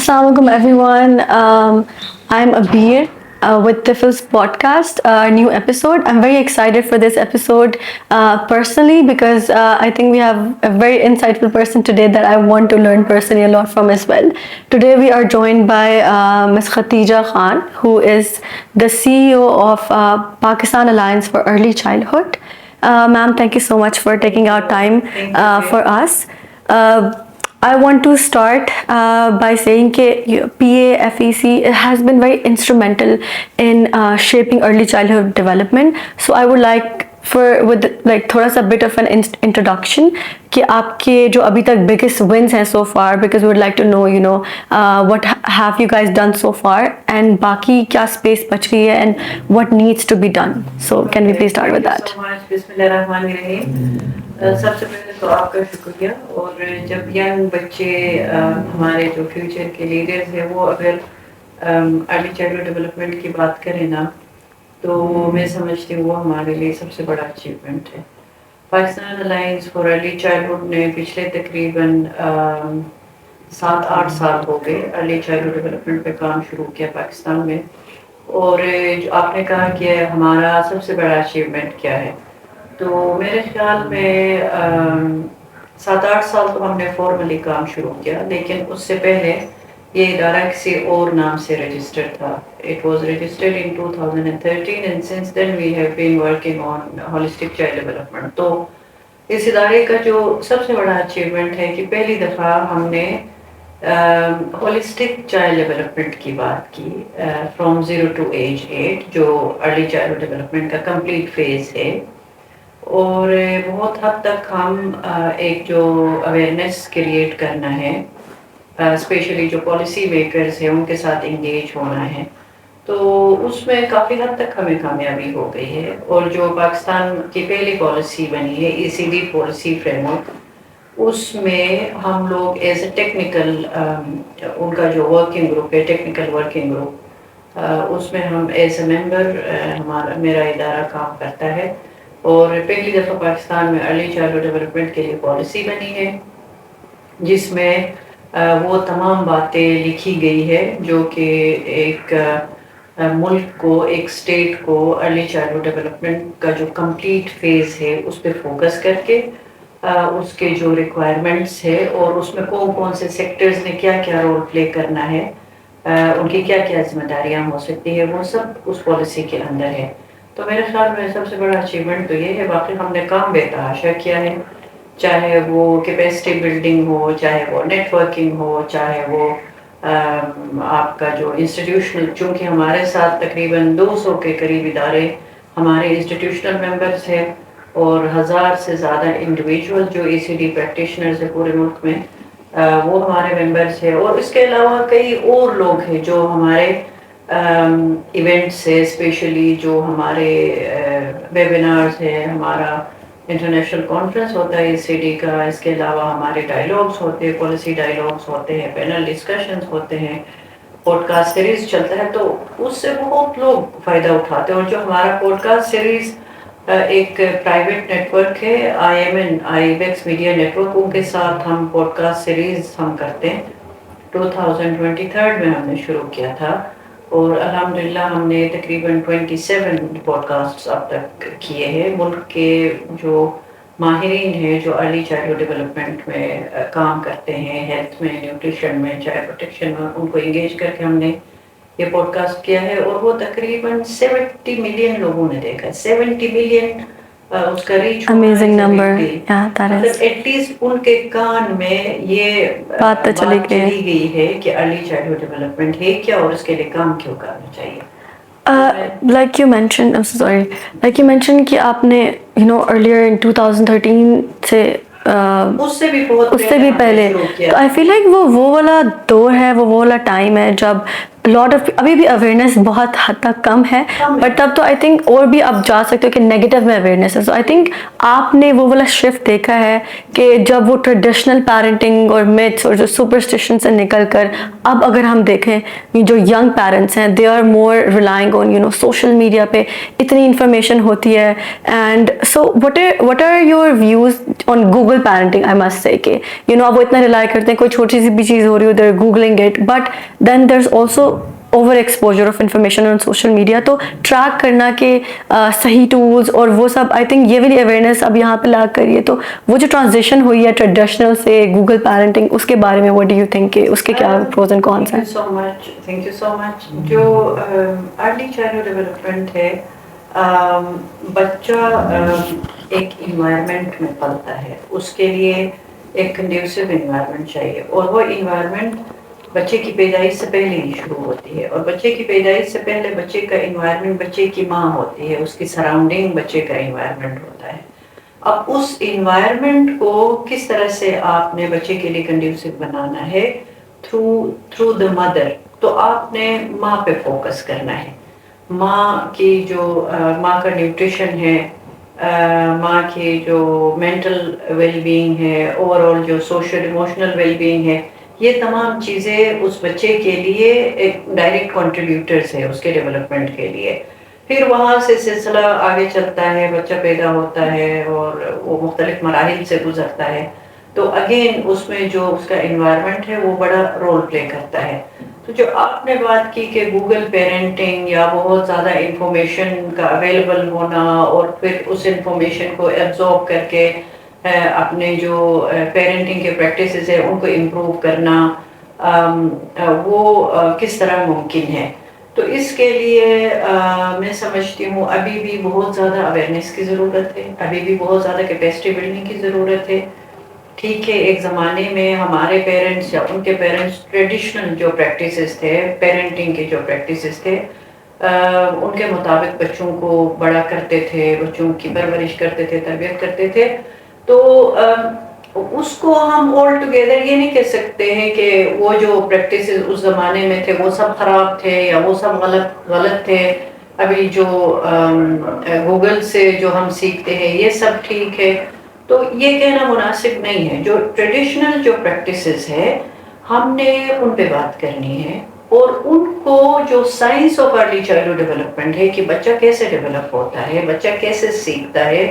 Assalamualaikum everyone. I'm Abir with Tifl's podcast, new episode. I'm very excited for this episode personally because I think we have a very insightful person today that I want to learn personally a lot from as well. Today we are joined by Ms. Khatija Khan, who is the CEO of Pakistan Alliance for Early Childhood. Ma'am, thank you so much for taking our time for us. I want to start by saying that PAFEC has been very instrumental in shaping early childhood development. So I would like with like thoda sa bit of an introduction کہ آپ کے جو ابھی تک biggest wins ہیں so far, because we would like to know what have you guys done so far and باقی کیا space بچ گئی ہے and what needs to be done. So can we please start with that? بسم اللہ الرحمن الرحیم. سب سے پہلے تو آپ کا شکریہ. اور جب ینگ بچے ہمارے جو فیوچر کے لیڈرز ہیں وہ اگر ارلی چائلڈ ڈیولپمنٹ کی بات کریں نا تو میں سمجھتی ہوں وہ ہمارے لیے سب سے بڑا اچیومنٹ ہے. Pakistan alliance for early childhood نے پچھلے تقریباً 7-8 سال ہو گئے ارلی چائلڈہڈ ڈیولپمنٹ پہ کام شروع کیا پاکستان میں. اور جو آپ نے کہا کہ ہمارا سب سے بڑا اچیومنٹ کیا ہے, تو میرے خیال میں 7-8 سال تو ہم نے فارملی کام شروع کیا, لیکن اس سے پہلے یہ ادارہ کسی اور نام سے رجسٹر تھا. It was registered in 2013 and since then we have been working on holistic child development. تو اس ادارے کا جو سب سے بڑا اچیومنٹ ہے کہ پہلی دفعہ ہم نے ہولسٹک چائلڈ ڈیولپمنٹ کی بات کی فرام 0 to age 8, جو ارلی چائلڈ ڈیولپمنٹ کا کمپلیٹ فیز ہے. اور بہت حد تک ہم ایک جو اویئرنیس کریٹ کرنا ہے, اسپیشلی جو پالیسی میکرز ہیں ان کے ساتھ انگیج ہونا ہے, تو اس میں کافی حد تک ہمیں کامیابی ہو گئی ہے. اور جو پاکستان کی پہلی پالیسی بنی ہے ECD پالیسی فریم ورک, اس میں ہم لوگ ایز اے ٹیکنیکل ان کا جو ورکنگ گروپ ہے ٹیکنیکل ورکنگ گروپ, اس میں ہم ایز اے ممبر میرا ادارہ کام کرتا ہے. اور پہلی دفعہ پاکستان میں ارلی چائلڈ ڈیولپمنٹ کے لیے پالیسی بنی ہے جس میں وہ تمام باتیں لکھی گئی ہے جو کہ ایک ملک کو, ایک اسٹیٹ کو ارلی چائلڈ ڈیولپمنٹ کا جو کمپلیٹ فیز ہے اس پہ فوکس کر کے اس کے جو ریکوائرمنٹس ہے اور اس میں کون کون سے سیکٹرز نے کیا کیا رول پلے کرنا ہے, ان کی کیا کیا ذمہ داریاں ہو سکتی ہے, وہ سب اس پالیسی کے اندر ہے. تو میرے خیال میں سب سے بڑا اچیومنٹ تو یہ ہے. باقی ہم نے کام بے تحاشا کیا ہے, چاہے وہ کیپیسٹی بلڈنگ ہو, چاہے وہ نیٹ ورکنگ ہو, چاہے وہ آپ کا جو انسٹیٹیوشنل, چونکہ ہمارے ساتھ تقریباً 200 کے قریب ادارے ہمارے انسٹیٹیوشنل ممبرس ہیں اور 1000 سے زیادہ انڈیویجول جو ECD پریکٹیشنرز ہیں پورے ملک میں, وہ ہمارے ممبرس ہیں. اور اس کے علاوہ کئی اور لوگ ہیں جو ہمارے ایونٹس ہے, اسپیشلی جو ہمارے ویبینارز ہے, ہمارا انٹرنیشنل کانفرنس ہوتا ہے ECD کا, اس کے علاوہ ہمارے ڈائیلاگس ہوتے ہیں, پالیسی ڈائیلاگس ہوتے ہیں, پینل ڈسکشنز ہوتے ہیں, پوڈ کاسٹ سیریز چلتا ہے, تو اس سے بہت لوگ فائدہ اٹھاتے ہیں. اور جو ہمارا پوڈ کاسٹ سیریز ایک پرائیویٹ نیٹ ورک ہے IMN IBEX media network, ان کے ساتھ ہم پوڈ کاسٹ سیریز ہم کرتے ہیں. 2023 میں ہم نے شروع کیا تھا اور الحمدللہ ہم نے تقریباً 27 پوڈ کاسٹس اب تک کیے ہیں. ملک کے جو ماہرین ہیں جو ارلی چائلڈ ڈیولپمنٹ میں کام کرتے ہیں, ہیلتھ میں, نیوٹریشن میں, چائلڈ پروٹیکشن میں, ان کو انگیج کر کے ہم نے یہ پوڈ کاسٹ کیا ہے. اور وہ تقریباً 70 ملین لوگوں نے دیکھا. 70 ملین اس کا reach, Amazing number. Yeah, that is. مطلب ایٹ لیسٹ ان کے کان میں یہ بات تو چلی گئی ہے کہ ارلی چائلڈ ڈیولپمنٹ ہے کیا اور اس کے لیے کام کیوں کرنا چاہیے. Like you mentioned, I'm so sorry. Like you mentioned کہ آپ نے earlier in 2013 سے اس سے بھی پہلے, تو I feel like وہ والا دور ہے, وہ والا ٹائم ہے جب لوٹ آف ابھی بھی اویئرنیس بہت حد تک کم ہے, بٹ تب تو آئی تھنک اور بھی اب جا سکتے ہو کہ نیگیٹو میں اویئرنیس ہے. سو آئی تھنک آپ نے وہ والا شفٹ دیکھا ہے کہ جب وہ ٹریڈیشنل پیرنٹنگ اور میتھس اور جو سپرسٹیشن سے نکل کر اب اگر ہم دیکھیں جو ینگ پیرنٹس ہیں they are more relying on social media پہ اتنی انفارمیشن ہوتی ہے. And so what are your views on Google parenting? I must say کہ اب وہ اتنا ریلائی کرتے ہیں کوئی چھوٹی سی بھی چیز ہو رہی ہو they are googling it, but then there is also over exposure of information on social media. تو ٹریک کرنا کہ صحیح ٹولس اور وہ سب, آئی تھنک یہ والی اویئرنیس اب یہاں پہ لا کریے. تو وہ جو ٹرانزیشن ہوئی ہے ٹریڈیشنل سے گوگل پیرنٹنگ, اس کے بارے میں وٹ ڈو یو تھنک کہ اس کے کیا پروز اینڈ کونس ہیں؟ تھینک یو سو مچ. جو ارلی چائلڈ ڈیولپمنٹ ہے, بچہ ایک انوائرمنٹ میں پلتا ہے, اس کے لیے ایک کنڈیوسو انوائرمنٹ چاہیے, اور وہ انوائرمنٹ بچے کی پیدائش سے پہلے ہی شروع ہوتی ہے. اور بچے کی پیدائش سے پہلے بچے کا انوائرمنٹ بچے کی ماں ہوتی ہے, اس کی سراؤنڈنگ بچے کا انوائرمنٹ ہوتا ہے. اب اس انوائرمنٹ کو کس طرح سے آپ نے بچے کے لیے کنڈیوسو بنانا ہے تھرو دا مدر. تو آپ نے ماں پہ فوکس کرنا ہے, ماں کی جو ماں کا نیوٹریشن ہے, ماں کی جو مینٹل ویل بینگ ہے, اوور آل جو سوشل ایموشنل ویل بینگ ہے, یہ تمام چیزیں اس بچے کے لیے ایک ڈائریکٹ کنٹریبیوٹرز ہے اس کے ڈیولپمنٹ کے لیے. پھر وہاں سے سلسلہ آگے چلتا ہے, بچہ پیدا ہوتا ہے اور وہ مختلف مراحل سے گزرتا ہے. تو اگین اس میں جو اس کا انوائرمنٹ ہے وہ بڑا رول پلے کرتا ہے. تو جو آپ نے بات کی کہ گوگل پیرنٹنگ یا بہت زیادہ انفارمیشن کا اویلیبل ہونا اور پھر اس انفارمیشن کو ایبزارب کر کے اپنے جو پیرنٹنگ کے پریکٹسز ہیں ان کو امپروو کرنا, وہ کس طرح ممکن ہے. تو اس کے لیے میں سمجھتی ہوں ابھی بھی بہت زیادہ اویئرنیس کی ضرورت ہے, ابھی بھی بہت زیادہ کیپیسٹی بلڈنگ کی ضرورت ہے. ٹھیک ہے, ایک زمانے میں ہمارے پیرنٹس یا ان کے پیرنٹس ٹریڈیشنل جو پریکٹسز تھے, پیرنٹنگ کے جو پریکٹسز تھے, ان کے مطابق بچوں کو بڑا کرتے تھے, بچوں کی پرورش کرتے تھے, تربیت کرتے تھے. تو اس کو ہم آل ٹوگیدر یہ نہیں کہہ سکتے ہیں کہ وہ جو پریکٹسز اس زمانے میں تھے وہ سب خراب تھے یا وہ سب غلط تھے. ابھی جو گوگل سے جو ہم سیکھتے ہیں یہ سب ٹھیک ہے. تو یہ کہنا مناسب نہیں ہے. جو ٹریڈیشنل جو پریکٹسز ہے ہم نے ان پہ بات کرنی ہے, اور ان کو جو science of early childhood development ہے کہ بچہ کیسے ڈیولپ ہوتا ہے, بچہ کیسے سیکھتا ہے,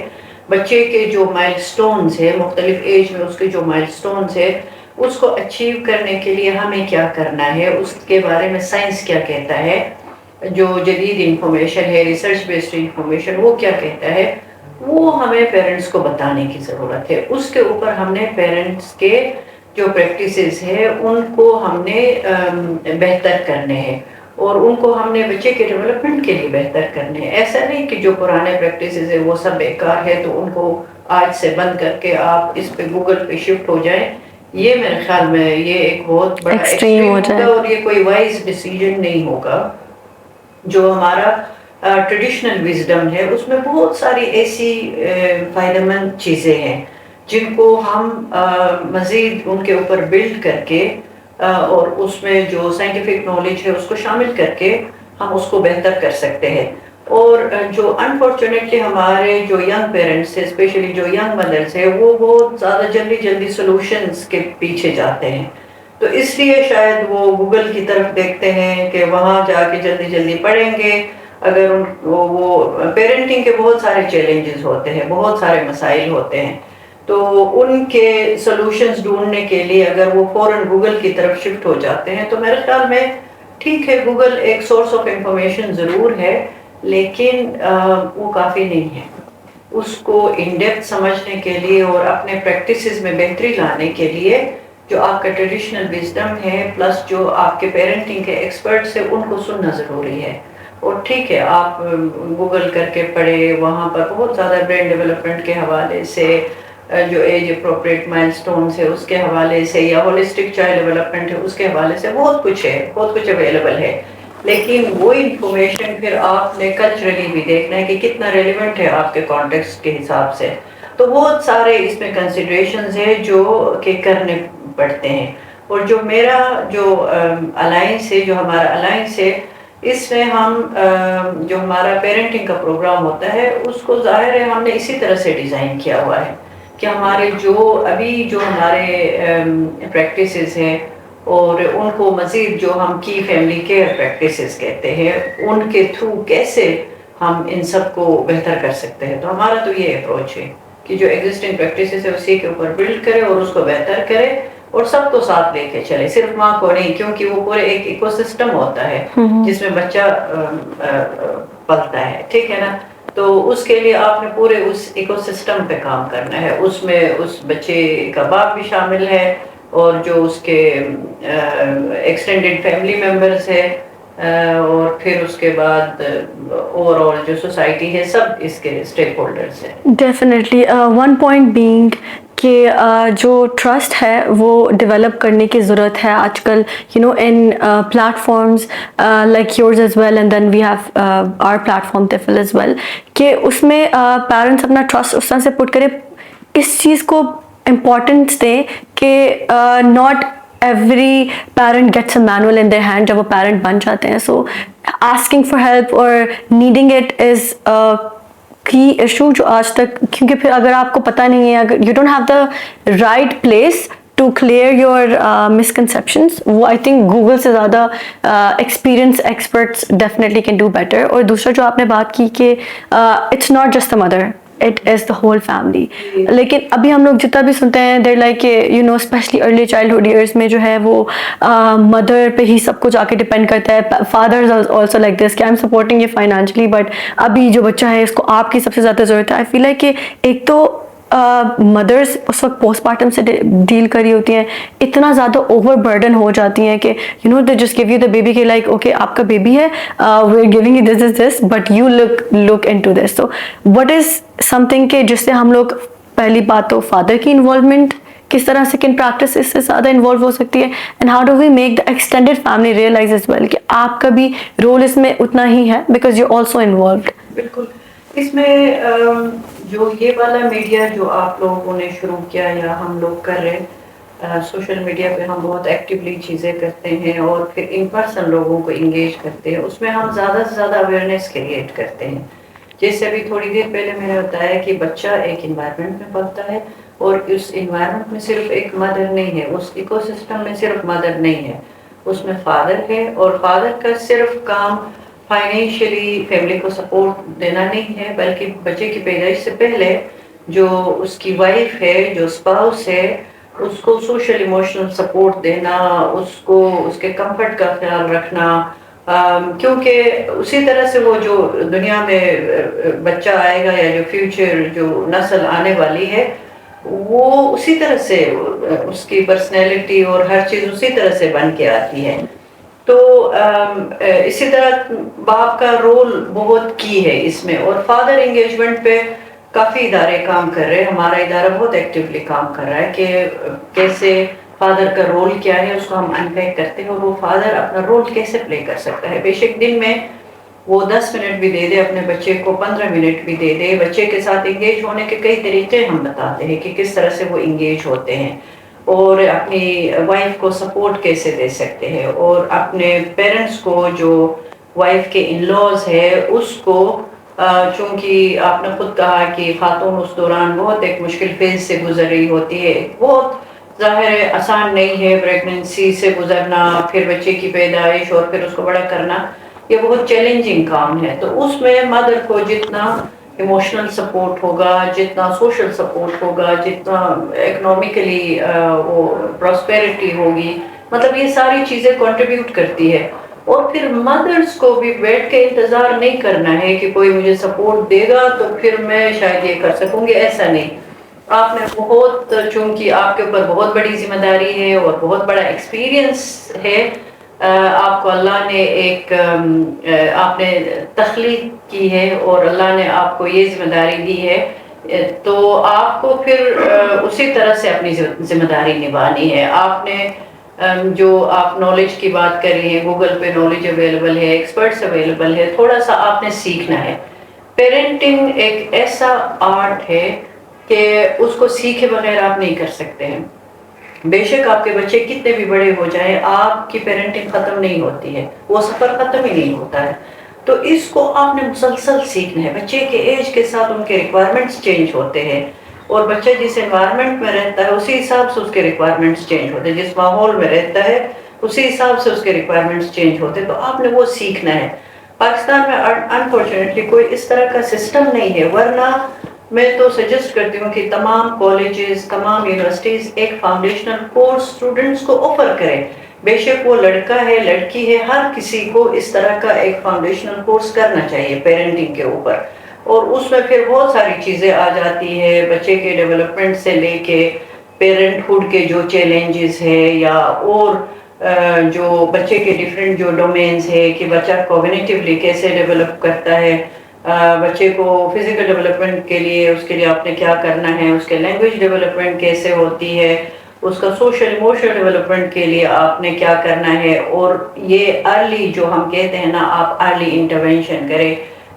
بچے کے جو مائل سٹونز ہے مختلف ایج میں اس کے جو مائل سٹونز ہے اس کو اچیو کرنے کے لیے ہمیں کیا کرنا ہے, اس کے بارے میں سائنس کیا کہتا ہے, جو جدید انفارمیشن ہے ریسرچ بیسڈ انفارمیشن وہ کیا کہتا ہے, وہ ہمیں پیرنٹس کو بتانے کی ضرورت ہے. اس کے اوپر ہم نے پیرنٹس کے جو پریکٹسز ہے ان کو ہم نے بہتر کرنے ہیں, اور ان کو ہم نے بچے کے ڈیولپمنٹ کے لیے بہتر کرنے ہیں. ایسا نہیں کہ جو پرانے پریکٹسز ہے وہ سب بیکار ہے تو ان کو آج سے بند کر کے آپ اس پہ گوگل پہ شفٹ ہو جائیں. یہ میرے خیال میں یہ ایک بہت بڑا ایکسٹریم ہوگا, اور یہ کوئی وائز ڈیسیژن نہیں ہوگا. جو ہمارا ٹریڈیشنل وزڈم ہے اس میں بہت ساری ایسی فائدہ مند چیزیں ہیں جن کو ہم مزید ان کے اوپر بلڈ کر کے اور اس میں جو سائنٹیفک نالج ہے اس کو شامل کر کے ہم اس کو بہتر کر سکتے ہیں. اور جو انفارچونیٹلی ہمارے جو ینگ پیرنٹس ہیں, اسپیشلی جو ینگ مدرس ہیں, وہ بہت زیادہ جلدی سولوشنز کے پیچھے جاتے ہیں. تو اس لیے شاید وہ گوگل کی طرف دیکھتے ہیں کہ وہاں جا کے جلدی پڑھیں گے. اگر وہ پیرنٹنگ کے بہت سارے چیلنجز ہوتے ہیں, بہت سارے مسائل ہوتے ہیں, تو ان کے سولوشنز ڈھونڈنے کے لیے اگر وہ فوراً گوگل کی طرف شفٹ ہو جاتے ہیں تو میرے خیال میں ٹھیک ہے, گوگل ایک سورس آف انفارمیشن ضرور ہے لیکن وہ کافی نہیں ہے. اس کو ان ڈیپتھ سمجھنے کے لیے اور اپنے پریکٹسز میں بہتری لانے کے لیے جو آپ کا ٹریڈیشنل وزڈم ہے پلس جو آپ کے پیرنٹنگ کے ایکسپرٹس ہیں ان کو سننا ضروری ہے. اور ٹھیک ہے آپ گوگل کر کے پڑھے, وہاں پر بہت زیادہ برین ڈیولپمنٹ کے حوالے سے, جو ایج اپروپریٹ مائل سٹونز ہے اس کے حوالے سے, یا ہولسٹک چائلڈ ڈیولپمنٹ ہے اس کے حوالے سے بہت کچھ ہے, بہت کچھ اویلیبل ہے. لیکن وہ انفارمیشن پھر آپ نے کلچرلی بھی دیکھنا ہے کہ کتنا ریلیونٹ ہے آپ کے کانٹیکسٹ کے حساب سے. تو بہت سارے اس میں کنسیڈریشنز ہیں جو کہ کرنے پڑتے ہیں. اور جو میرا جو الائنس ہے، جو ہمارا الائنس ہے، اس میں ہم جو ہمارا پیرنٹنگ کا پروگرام ہوتا ہے اس کو ظاہر ہے ہم نے اسی طرح سے ڈیزائن کیا ہوا ہے کہ ہمارے جو ابھی جو ہمارے پریکٹسز ہیں اور ان کو مزید جو ہم کی فیملی کیئر پریکٹسز کہتے ہیں ان کے تھرو کیسے ہم ان سب کو بہتر کر سکتے ہیں. تو ہمارا تو یہ اپروچ ہے کہ جو ایگزسٹنگ پریکٹسز ہے اسی کے اوپر بلڈ کرے اور اس کو بہتر کرے اور سب کو ساتھ لے کے چلے، صرف ماں کو نہیں، کیونکہ وہ پورے ایک ایکو سسٹم ہوتا ہے جس میں بچہ پلتا ہے، ٹھیک ہے نا. تو اس کے لیے آپ نے پورے اس ایکو سسٹم پہ کام کرنا ہے، اس میں اس بچے کا باپ بھی شامل ہے اور جو اس کے ایکسٹینڈڈ فیملی ممبرس ہے اور پھر اس کے بعد اوور آل جو سوسائٹی ہے، سب اس کے اسٹیک ہولڈرس ہیں. ڈیفینیٹلی ون پوائنٹ بینگ کہ جو ٹرسٹ ہے وہ ڈیولپ کرنے کی ضرورت ہے آج کل، you know in platforms like yours as well and then we have our platform تفل ایز ویل، کہ اس میں پیرنٹس اپنا ٹرسٹ اس طرح سے پٹ کرے، اس چیز کو امپورٹنس دیں کہ not every parent gets a manual in their hand جب وہ پیرنٹ بن جاتے ہیں. سو آسکنگ فار ہیلپ اور needing it is key issue جو آج تک، کیونکہ پھر اگر آپ کو پتہ نہیں ہے، اگر you don't have the right place to clear your misconceptions, وہ آئی تھنک گوگل سے زیادہ experience experts definitely can do better. اور دوسرا جو آپ نے بات کی کہ it's not just the mother, it is the whole family. لیکن ابھی ہم لوگ جتنا بھی سنتے ہیں دیر لائک کہ you know especially early childhood years میں جو ہے وہ مدر پہ ہی سب کچھ آ کے ڈپینڈ کرتا ہے. فادرز آلسو لائک دس کہ آئی ایم سپورٹنگ یہ فائنینشلی، بٹ ابھی جو بچہ ہے اس کو آپ کی سب سے زیادہ ضرورت ہے. آئی فیل لائک کہ ایک تو مدرس اس وقت پوسٹ پارٹم سے ڈیل کری ہوتی ہیں، اتنا زیادہ اوور برڈن ہو جاتی ہیں کہ you know they just give you the baby کہ لائک اوکے آپ کا بیبی ہے، we are giving you this but you look into this دس. تو وٹ از سم تھنگ کہ جس سے ہم لوگ، پہلی بات تو فادر کی انوالومنٹ کس طرح سے کن پریکٹس اس سے زیادہ انوالو ہو سکتی ہے، and how do we make the extended family realize as well کہ آپ کا بھی رول اس میں اتنا ہی ہے بیکاز یو آلسو انوالوڈ. بالکل. اس میں جو یہ والا میڈیا جو آپ لوگوں نے شروع کیا یا ہم لوگ کر رہے ہیں، سوشل میڈیا پہ ہم بہت ایکٹیولی چیزیں کرتے ہیں اور پھر ان پرسن لوگوں کو انگیج کرتے ہیں، اس میں ہم زیادہ سے زیادہ اویئرنیس کریٹ کرتے ہیں. جیسے ابھی تھوڑی دیر پہلے میں نے بتایا کہ بچہ ایک انوائرمنٹ میں پلتا ہے اور اس انوائرمنٹ میں صرف ایک مدر نہیں ہے، اس ایکو سسٹم میں صرف مدر نہیں ہے، اس میں فادر ہے، اور فادر کا صرف کام فائنینشلی فیملی کو سپورٹ دینا نہیں ہے، بلکہ بچے کی پیدائش سے پہلے جو اس کی وائف ہے، جو اسپاؤس ہے، اس کو سوشل ایموشنل سپورٹ دینا، اس کو اس کے کمفرٹ کا خیال رکھنا، کیونکہ اسی طرح سے وہ جو دنیا میں بچہ آئے گا یا جو فیوچر جو نسل آنے والی ہے وہ اسی طرح سے اس کی پرسنالٹی اور ہر چیز اسی طرح سے بن کے آتی ہے. تو اسی طرح باپ کا رول بہت کی ہے اس میں، اور فادر انگیجمنٹ پہ کافی ادارے کام کر رہے ہیں. ہمارا ادارہ بہت ایکٹیولی کام کر رہا ہے کہ کیسے فادر کا رول کیا ہے، اس کو ہم انپیک کرتے ہیں اور وہ فادر اپنا رول کیسے پلے کر سکتا ہے. بے شک دن میں وہ 10 منٹ بھی دے دے اپنے بچے کو، 15 منٹ بھی دے دے، بچے کے ساتھ انگیج ہونے کے کئی طریقے ہم بتاتے ہیں کہ کس طرح سے وہ انگیج ہوتے ہیں، اور اپنی وائف کو سپورٹ کیسے دے سکتے ہیں، اور اپنے پیرنٹس کو جو وائف کے ان لاز ہے اس کو، چونکہ آپ نے خود کہا کہ خاتون اس دوران بہت ایک مشکل فیز سے گزر رہی ہوتی ہے، بہت ظاہر ہے آسان نہیں ہے پریگننسی سے گزرنا، پھر بچے کی پیدائش اور پھر اس کو بڑا کرنا، یہ بہت چیلنجنگ کام ہے. تو اس میں مدر کو جتنا ایموشنل سپورٹ ہوگا، جتنا سوشل سپورٹ ہوگا، جتنا اکنامکلی وہ پراسپیرٹی ہوگی، مطلب یہ ساری چیزیں کنٹریبیوٹ کرتی ہے. اور پھر مدرس کو بھی بیٹھ کے انتظار نہیں کرنا ہے کہ کوئی مجھے سپورٹ دے گا تو پھر میں شاید یہ کر سکوں گی، ایسا نہیں. آپ نے بہت، چونکہ آپ کے اوپر بہت بڑی ذمہ داری ہے اور بہت بڑا ایکسپیرینس ہے، آپ کو اللہ نے ایک آپ نے تخلیق کی ہے اور اللہ نے آپ کو یہ ذمہ داری دی ہے، تو آپ کو پھر اسی طرح سے اپنی ذمہ داری نبھانی ہے. آپ نے جو آپ نالج کی بات کر رہی ہیں، گوگل پہ نالج اویلیبل ہے، ایکسپرٹس اویلیبل ہے، تھوڑا سا آپ نے سیکھنا ہے. پیرنٹنگ ایک ایسا آرٹ ہے کہ اس کو سیکھے بغیر آپ نہیں کر سکتے ہیں. بے شک آپ کے بچے کتنے بھی بڑے ہو جائیں آپ کی پیرنٹنگ ختم نہیں ہوتی ہے, وہ سفر ختم ہی نہیں ہوتا ہے. تو اس کو آپ نے مسلسل سیکھنا ہے. بچے کے ایج کے ساتھ ان کے ریکوائرمنٹس چینج ہوتے ہیں, اور بچہ جس انوائرمنٹ میں رہتا ہے اسی حساب سے اس کے ریکوائرمنٹس چینج ہوتے ہیں, جس ماحول میں رہتا ہے اسی حساب سے اس کے ریکوائرمنٹس چینج ہوتے ہیں. تو آپ نے وہ سیکھنا ہے. پاکستان میں انفارچونیٹلی کوئی اس طرح کا سسٹم نہیں ہے, ورنہ میں تو سجیسٹ کرتی ہوں کہ تمام کالجز, تمام یونیورسٹیز ایک فاؤنڈیشنل کورس اسٹوڈنٹس کو آفر کریں. بے شک وہ لڑکا ہے لڑکی ہے, ہر کسی کو اس طرح کا ایک فاؤنڈیشنل کورس کرنا چاہیے پیرنٹنگ کے اوپر. اور اس میں پھر بہت ساری چیزیں آ جاتی ہے, بچے کے ڈیولپمنٹ سے لے کے پیرنٹ ہوڈ کے جو چیلنجز ہے, یا اور جو بچے کے ڈفرینٹ جو ڈومینز ہے کہ بچہ کوگنیٹیولی کیسے ڈیولپ کرتا ہے, بچے کو فزیکل ڈیولپمنٹ کے لیے اس کے لیے آپ نے کیا کرنا ہے, اس کے لینگویج ڈیولپمنٹ کیسے ہوتی ہے, اس کا سوشل ایموشنل ڈیولپمنٹ کے لیے آپ نے کیا کرنا ہے. اور یہ ارلی جو ہم کہتے ہیں نا, آپ ارلی انٹرونشن کریں,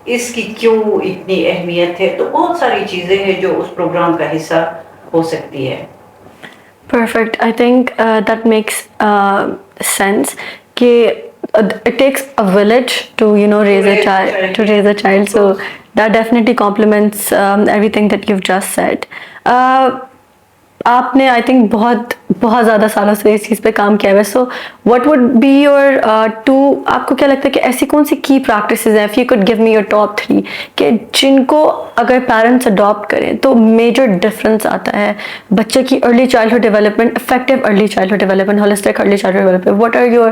اس کی کیوں اتنی اہمیت ہے. تو بہت ساری چیزیں ہیں جو اس پروگرام کا حصہ ہو سکتی ہے. Perfect. I think that makes sense. It takes a village to raise a child. So that definitely complements everything that you've just said. آپ نے آئی تھنک بہت بہت زیادہ سالوں سے اس چیز پہ کام کیا ہوا ہے. So what would be your آپ کو کیا لگتا ہے کہ ایسی کون سی کی پریکٹسز ہیں, if you could give me your top 3, کہ جن کو اگر پیرنٹس اڈاپٹ کریں تو میجر ڈفرینس آتا ہے بچے کی early childhood development, effective early childhood development, holistic early childhood development. What are your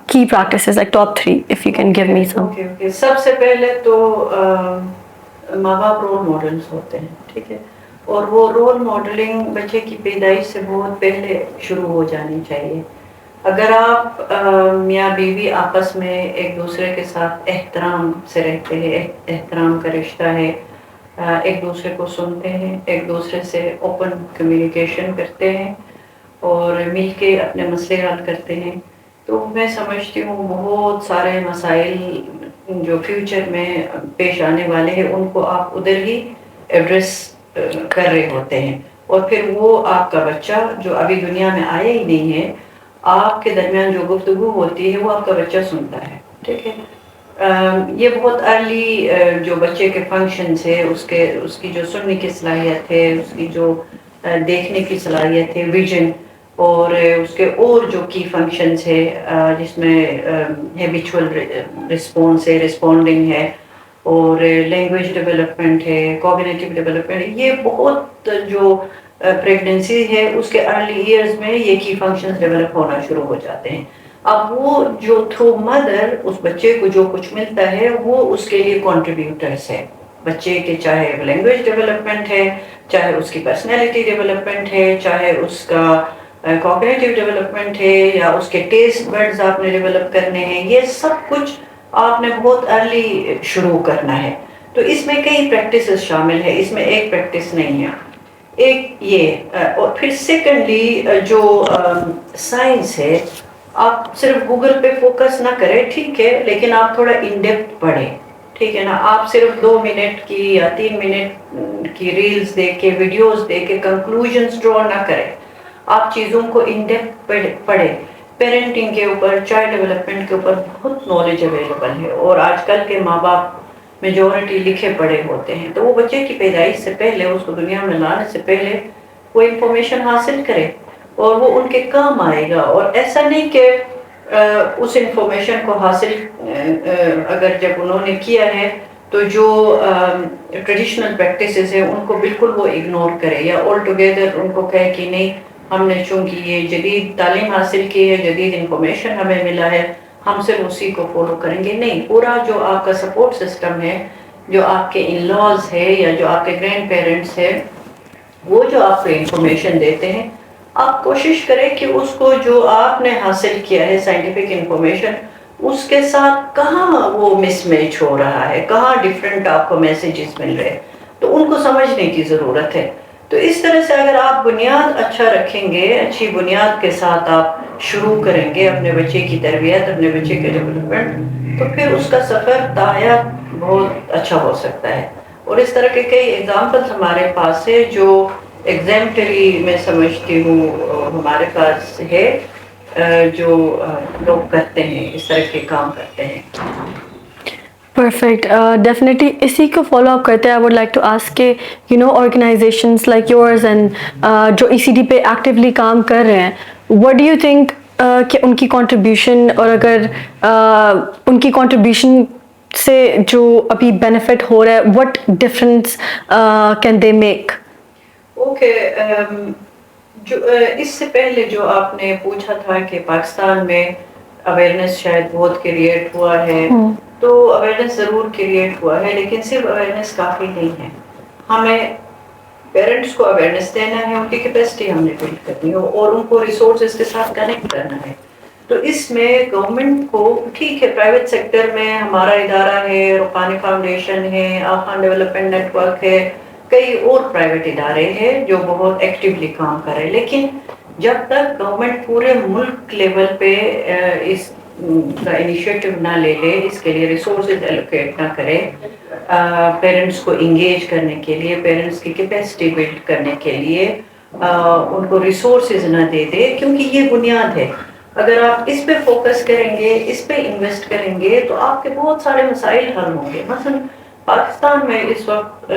key practices, like top 3 if you can give me some. سب سے پہلے تو ماں باپ رول ماڈلس ہوتے ہیں, ٹھیک ہے, اور وہ رول ماڈلنگ بچے کی پیدائش سے بہت پہلے شروع ہو جانی چاہیے. اگر آپ میاں بیوی آپس میں ایک دوسرے کے ساتھ احترام سے رہتے ہیں, احترام کا رشتہ ہے, ایک دوسرے کو سنتے ہیں, ایک دوسرے سے اوپن کمیونیکیشن کرتے ہیں, اور مل کے اپنے مسئلے حل کرتے ہیں, تو میں سمجھتی ہوں بہت سارے مسائل جو فیوچر میں پیش آنے والے ہیں ان کو آپ ادھر ہی ایڈریس کر رہے ہوتے ہیں. اور پھر وہ آپ کا بچہ جو ابھی دنیا میں آیا ہی نہیں ہے, آپ کے درمیان جو گفتگو ہوتی ہے وہ آپ کا بچہ سنتا ہے, ٹھیک ہے. یہ بہت ارلی جو بچے کے فنکشنز ہے, اس کی جو سننے کی صلاحیت ہے, اس کی جو دیکھنے کی صلاحیت ہے, ویژن, اور اس کے اور جو کی فنکشنز ہے جس میں ہیبیچول رسپانس ہے, رسپونڈنگ ہے, اور لینگویج ڈیولپمنٹ ہے, کوگنیٹیو ڈیولپمنٹ, یہ بہت جو پریگننسی ہے اس کے ارلی ایئرز میں یہ کی فنکشنز ڈیولپ ہونا شروع ہو جاتے ہیں. اب وہ جو تھرو مدر اس بچے کو جو کچھ ملتا ہے وہ اس کے لیے کنٹریبیوٹرس ہے بچے کے, چاہے لینگویج ڈیولپمنٹ ہے, چاہے اس کی پرسنالٹی ڈیولپمنٹ ہے, چاہے اس کا کوگنیٹیو ڈیولپمنٹ ہے, یا اس کے ٹیسٹ برڈز آپ نے ڈیولپ کرنے ہیں. یہ سب کچھ آپ نے بہت ارلی شروع کرنا ہے. تو اس میں کئی پریکٹسز شامل ہے, اس میں ایک پریکٹس نہیں ہے. ایک یہ, اور پھر سیکنڈلی جو سائنس ہے, آپ صرف گوگل پہ فوکس نہ کریں, ٹھیک ہے, لیکن آپ تھوڑا ان ڈیپتھ پڑھیں, ٹھیک ہے نا. آپ صرف 2 منٹ کی یا 3 منٹ کی ریلز دیکھ کے, ویڈیوز دیکھ کے کنکلوژنز ڈرا نہ کریں. آپ چیزوں کو ان ڈیپتھ پڑھیں. پیرنٹنگ کے اوپر, چائلڈ ڈیولپمنٹ کے اوپر بہت نالج اویلیبل ہے, اور آج کل کے ماں باپ میجورٹی لکھے پڑھے ہوتے ہیں, تو وہ بچے کی پیدائش سے پہلے, اس کو دنیا میں لانے سے پہلے وہ انفارمیشن حاصل کرے, اور وہ ان کے کام آئے گا. اور ایسا نہیں کہ اس انفارمیشن کو حاصل اگر جب انہوں نے کیا ہے تو جو ٹریڈیشنل پریکٹسز ہیں ان کو بالکل وہ اگنور کرے, یا آل ٹوگیدر ان کو کہے کہ نہیں, ہم نے چونکہ یہ جدید تعلیم حاصل کی ہے, جدید انفارمیشن ہمیں ملا ہے, ہم صرف اسی کو فالو کریں گے. نہیں, پورا جو آپ کا سپورٹ سسٹم ہے, جو آپ کے ان لاز ہے, یا جو آپ کے گرینڈ پیرنٹس ہے, وہ جو آپ کو انفارمیشن دیتے ہیں, آپ کوشش کریں کہ اس کو جو آپ نے حاصل کیا ہے سائنٹیفک انفارمیشن, اس کے ساتھ کہاں وہ مس میچ ہو رہا ہے, کہاں ڈفرینٹ آپ کو میسیجز مل رہے ہیں, تو ان کو سمجھنے کی ضرورت ہے. تو اس طرح سے اگر آپ بنیاد اچھا رکھیں گے, اچھی بنیاد کے ساتھ آپ شروع کریں گے اپنے بچے کی تربیت, اپنے بچے کے ڈیولپمنٹ, تو پھر اس کا سفر تاحیات بہت اچھا ہو سکتا ہے. اور اس طرح کے کئی ایگزامپلس ہمارے پاس ہے جو ایگزامپلری میں سمجھتی ہوں ہمارے پاس ہے جو لوگ کرتے ہیں اس طرح کے کام کرتے ہیں. پرفیکٹ. ڈیفینیٹلی اسی کو فالو اپ کرتے ہیں. I would like to ask کہ آرگنائزیشنس لائک یورز اینڈ جو ECD پہ ایکٹیولی کام کر رہے ہیں, وٹ ڈو یو تھنک کہ ان کی کنٹریبیوشن, اور اگر ان کی کنٹریبیوشن سے جو ابھی بینیفٹ ہو رہا ہے, what difference can they make? Okay, جو اس سے پہلے جو آپ نے پوچھا تھا کہ پاکستان میں اویئرنیس شاید بہت کریٹ ہوا ہے, تو اویئرنیس ضرور کریٹ ہوا ہے, لیکن صرف اویئرنیس کافی نہیں ہے. ہمیں پیرنٹس کو اویئرنیس دینا ہے, ان کی کیپیسٹی ہم نے بلڈ کرنی ہے اور ان کو ریسورسز کے ساتھ کنیکٹ کرنا ہے. تو اس میں گورنمنٹ کو, ٹھیک ہے پرائیویٹ سیکٹر میں ہمارا ادارہ ہے, روحانی فاؤنڈیشن ہے, آفان ڈیولپمنٹ نیٹ ورک ہے, کئی اور پرائیویٹ ادارے ہیں جو بہت ایکٹیولی کام کر رہے ہیں, لیکن جب تک گورنمنٹ پورے ملک لیول پہ اس کا انیشیٹو نہ لے لے, اس کے لیے ریسورسز ایلوکیٹ نہ کرے, پیرنٹس کو انگیج کرنے کے لیے, پیرنٹس کی کیپیسٹی بلڈ کرنے کے لیے ان کو ریسورسز نہ دے دے, کیونکہ یہ بنیاد ہے. اگر آپ اس پہ فوکس کریں گے, اس پہ انویسٹ کریں گے, تو آپ کے بہت سارے مسائل حل ہوں گے. مثلا پاکستان میں اس وقت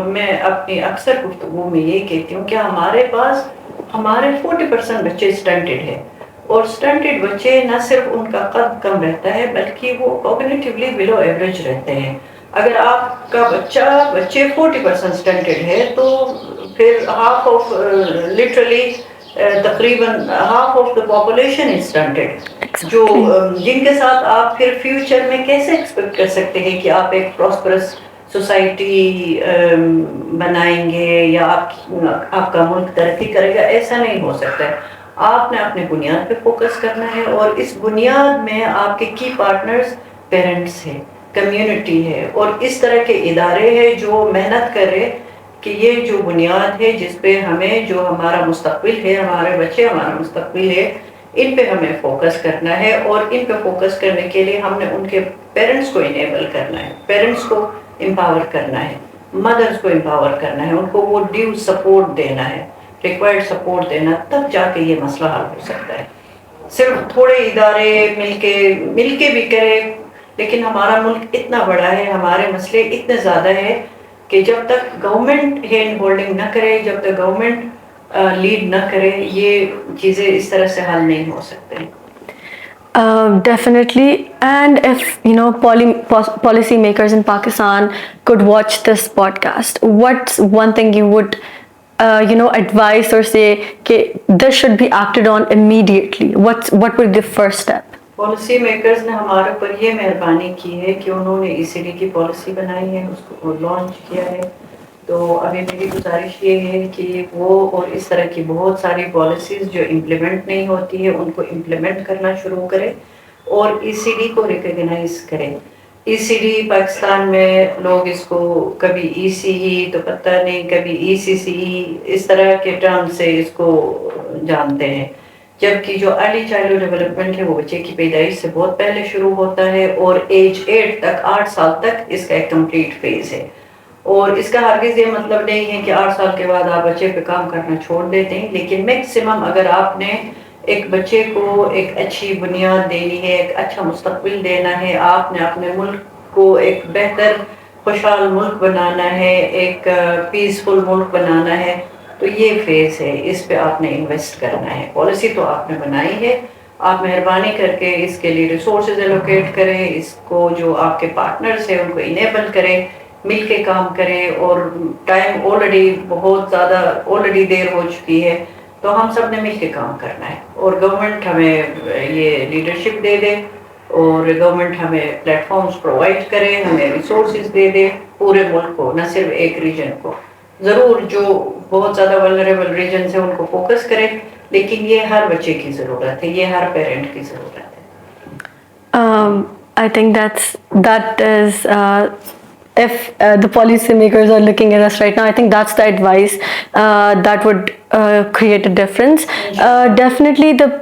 میں اپنی اکثر گفتگو میں یہ کہتی ہوں کہ ہمارے پاس ہمارے 40% بچے سٹنٹڈ ہیں, اور سٹنٹڈ بچے نہ صرف ان کا قد کم رہتا ہے بلکہ وہ کوگنیٹیولی بلو ایوریج رہتے ہیں. اگر آپ کا بچے 40% سٹنٹڈ ہے, تو پھر ہاف آف لٹرلی تقریباً half of the population is stunted, جو جن کے ساتھ آپ پھر فیوچر میں کیسے ایکسپیکٹ کر سکتے ہیں کہ آپ ایک پراسپرس سوسائٹی بنائیں گے یا آپ کا ملک ترقی کرے گا؟ ایسا نہیں ہو سکتا ہے. آپ نے اپنے بنیاد پہ فوکس کرنا ہے, اور اس بنیاد میں آپ کے کی پارٹنرز پیرنٹس ہیں, کمیونٹی ہے, اور اس طرح کے ادارے ہیں جو محنت کرے کہ یہ جو بنیاد ہے جس پہ ہمیں, جو ہمارا مستقبل ہے, ہمارے بچے ہمارا مستقبل ہے, ان پہ ہمیں فوکس کرنا ہے. اور ان پہ فوکس کرنے کے لیے ہم نے ان کے پیرنٹس کو انیبل کرنا ہے, پیرنٹس کو امپاور کرنا ہے, مدرس کو امپاور کرنا ہے, ان کو وہ ڈیو سپورٹ دینا ہے, ریکوائرڈ سپورٹ دینا, تب جا کے یہ مسئلہ حل ہو سکتا ہے. صرف تھوڑے ادارے مل کے بھی کرے, لیکن ہمارا ملک اتنا بڑا ہے, ہمارے مسئلے اتنے زیادہ ہیں کہ جب تک گورنمنٹ ہینڈ ہولڈنگ نہ کرے, جب تک گورنمنٹ لیڈ نہ کرے, یہ چیزیں اس طرح سے حل نہیں ہو سکتے. Definitely. And if policy makers in Pakistan could watch this podcast, what's one thing you would advise or say that this should be acted on immediately? What would be the first step? Policy makers نے ہمارے اوپر یہ مہربانی کی ہے کہ انہوں نے ECD کی پالیسی بنائی ہے, اس کو لانچ کیا ہے. تو ابھی میری گزارش یہ ہے کہ وہ اور اس طرح کی بہت ساری پالیسیز جو امپلیمنٹ نہیں ہوتی ہے ان کو امپلیمنٹ کرنا شروع کرے, اور ECD کو ریکگنائز کرے. ECD پاکستان میں لوگ اس کو کبھی ECE تو پتہ نہیں, کبھی ECCE, اس طرح کے ٹرم سے اس کو جانتے ہیں, جبکہ جو ارلی چائلڈ ڈیولپمنٹ ہے وہ بچے کی پیدائش سے بہت پہلے شروع ہوتا ہے, اور ایج 8 تک, 8 سال تک اس کا ایک کمپلیٹ فیز ہے. اور اس کا ہرگز یہ مطلب نہیں ہے کہ 8 سال کے بعد آپ بچے پہ کام کرنا چھوڑ دیتے ہیں, لیکن میکسیمم اگر آپ نے ایک بچے کو ایک اچھی بنیاد دینی ہے, ایک اچھا مستقبل دینا ہے, آپ نے اپنے ملک کو ایک بہتر خوشحال ملک بنانا ہے, ایک پیسفل ملک بنانا ہے, تو یہ فیز ہے, اس پہ آپ نے انویسٹ کرنا ہے. پالیسی تو آپ نے بنائی ہے, آپ مہربانی کر کے اس کے لیے ریسورسز ایلوکیٹ کریں, اس کو جو آپ کے پارٹنرز ہیں ان کو انیبل کریں, مل کے کام کریں. اور ٹائم بہت زیادہ دیر ہو چکی ہے, تو ہم سب نے مل کے کام کرنا ہے, اور گورنمنٹ ہمیں یہ لیڈرشپ دے دے, اور گورنمنٹ ہمیں پلیٹ فارمز پرووائڈ کرے, ہمیں ریسورسز دے دے پورے ملک کو, نہ صرف ایک ریجن کو. ضرور جو بہت زیادہ ولنریبل ریجنز ہیں ان کو فوکس کرے, لیکن یہ ہر بچے کی ضرورت ہے, یہ ہر پیرنٹ کی ضرورت ہے. I think that is if the policy makers are looking at us right now, I think that's the advice that would create a difference. Definitely the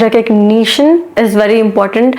recognition is very important,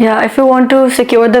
Yeah, if you want to secure the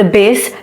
the base,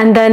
and then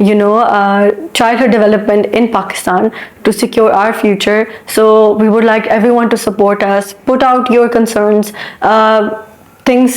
childhood development in Pakistan to secure our future. So we would like everyone to support us, put out your concerns. Things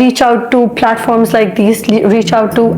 reach out to platforms like these, reach out to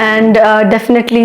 And definitely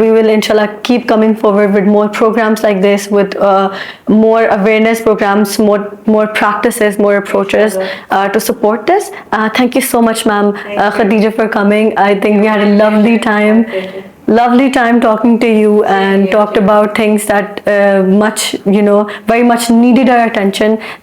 We will inshallah keep coming forward with more programs like this, with more awareness programs, more practices, more approaches to support this. Thank you so much, ma'am, Khadija, for coming. I think we had a lovely time talking to you and talked about things that very much needed our attention.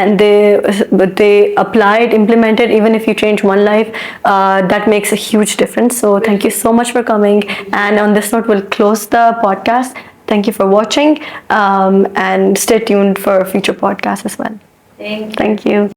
and they applied, implemented. Even if you change one life, that makes a huge difference. So thank you so much for coming. And on this note, we'll close the podcast. Thank you for watching, and stay tuned for future podcasts as well. Thank you. Thank you.